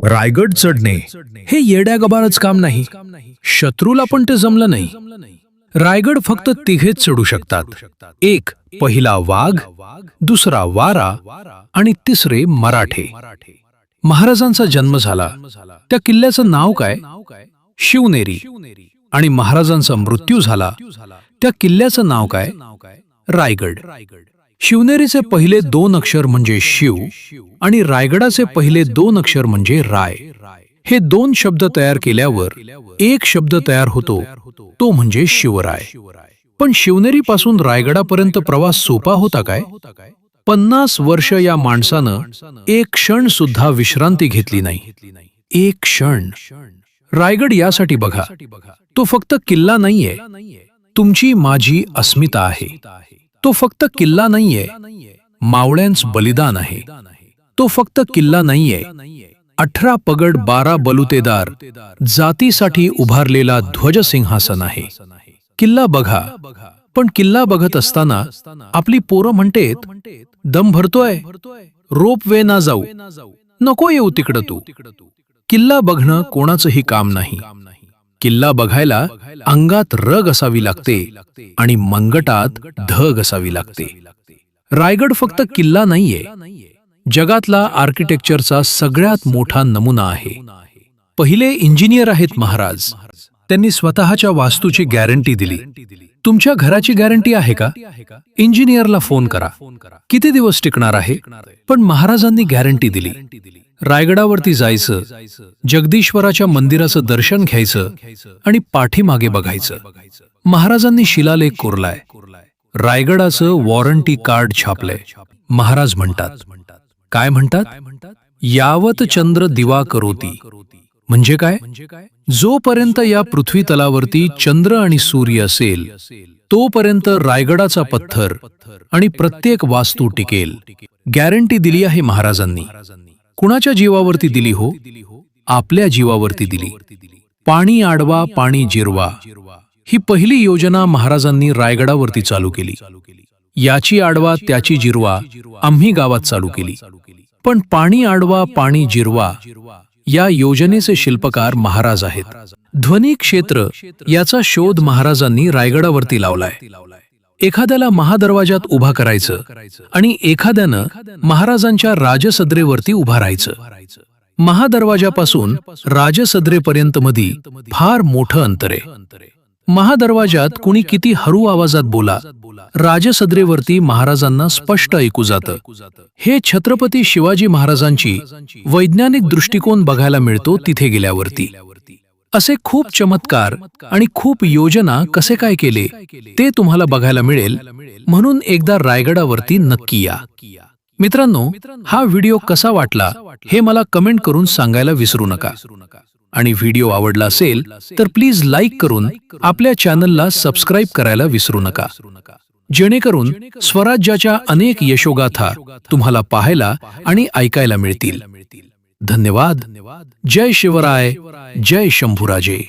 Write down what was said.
रायगड चढणे हे येड्यागबारच काम नाही. शत्रूला पण ते जमलं नाही. रायगड फक्त तिघेच चढू शकतात. एक पहिला वाघ, दुसरा वारा आणि तिसरे मराठे. महाराजांचा जन्म झाला त्या किल्ल्याचं नाव काय? शिवनेरी. आणि महाराजांचा मृत्यू झाला त्या किल्ल्याचं नाव काय? रायगड. शिवनेरीचे पहिले दोन अक्षर म्हणजे शिव आणि रायगडाचे पहिले दोन अक्षर म्हणजे राय. हे दोन शब्द तयार केल्यावर एक शब्द तयार होतो, तो म्हणजे शिवराय. पण शिवनेरी पासून रायगडापर्यंत प्रवास सोपा होता काय? 50 वर्ष या माणसानं एक क्षण सुद्धा विश्रांती घेतली नाही. एक क्षण. रायगड यासाठी बघा, तो फक्त किल्ला नाहीये, तुमची माझी अस्मिता आहे. तो फक्त किल्ला नाहीये, मावळ्यांचं बलिदान आहे. तो फक्त किल्ला नाहीये, 18 पगड 12 बलुतेदार जातीसाठी उभारलेला ध्वजसिंहासन आहे. किल्ला बघा, पण किल्ला बघत असताना आपली पोरं म्हणतेत, दम भरतोय, रोप वे ना जाऊ, नको येऊ तिकडं तू. किल्ला बघणं कोणाचंही काम नाही. किल्ला बघायला अंगात रग असावी लागते आणि मंगटात धग असावी लागते. रायगड फक्त किल्ला नाहीये, जगातला आर्किटेक्चरचा सगळ्यात मोठा नमुना आहे. पहिले इंजिनियर आहेत महाराज. त्यांनी स्वतःच्या वास्तूची गॅरंटी दिली. तुमच्या घराची गॅरंटी आहे का? इंजिनियरला फोन करा, किती दिवस टिकणार आहे? पण महाराजांनी गॅरंटी दिली. रायगडावरती जायचं, जगदीश्वराच्या मंदिराचं दर्शन घ्यायचं आणि पाठीमागे बघायचं. महाराजांनी शिलालेख कोरलाय, रायगडाचं वॉरंटी कार्ड छापलंय. महाराज म्हणतात, काय म्हणतात? यावत चंद्र दिवा करोती. म्हणजे काय? जोपर्यंत या पृथ्वी तलावरती चंद्र आणि सूर्य असेल, तोपर्यंत रायगडाचा पत्थर आणि प्रत्येक वास्तू टिकेल. गॅरंटी दिली आहे महाराजांनी. कुणाच्या जीवावरती दिली हो? आपल्या जीवावरती दिली. पाणी आडवा, पाणी जिरवा, ही पहिली योजना महाराजांनी रायगडावरती चालू केली. याची आडवा त्याची जिरवा आम्ही गावात चालू केली. पण पाणी आडवा, पाणी जिरवा या योजनेचे शिल्पकार महाराज आहेत. ध्वनी क्षेत्र याचा शोध महाराजांनी रायगडावरती लावलाय. एखाद्याला महादरवाजात उभा करायचं आणि एखाद्यानं महाराजांच्या राजसदरेवरती उभा राहायचं. महादरवाजापासून राजसदरेपर्यंत मध्ये फार मोठं अंतर आहे. महादरवाजात कुणी किती हरू आवाजात बोला, राजसदरेवरती महाराजांना स्पष्ट ऐकू जातं. हे छत्रपती शिवाजी महाराजांची वैज्ञानिक दृष्टिकोन बघायला मिळतो तिथे गेल्यावरती. असे खूप चमत्कार आणि खूप योजना कसे काय केले ते तुम्हाला बघायला मिळेल. म्हणून एकदा रायगडावरती नक्की या. मित्रांनो, हा व्हिडिओ कसा वाटला हे मला कमेंट करून सांगायला विसरू नका. आणि व्हिडिओ आवडला असेल तर प्लीज लाईक करून आपल्या चॅनलला सबस्क्राईब करायला विसरू नका, जेणेकरून स्वराज्याच्या अनेक यशोगाथा तुम्हाला पाहायला आणि ऐकायला मिळतील. धन्यवाद. जय शिवराय, जय शंभूराजे.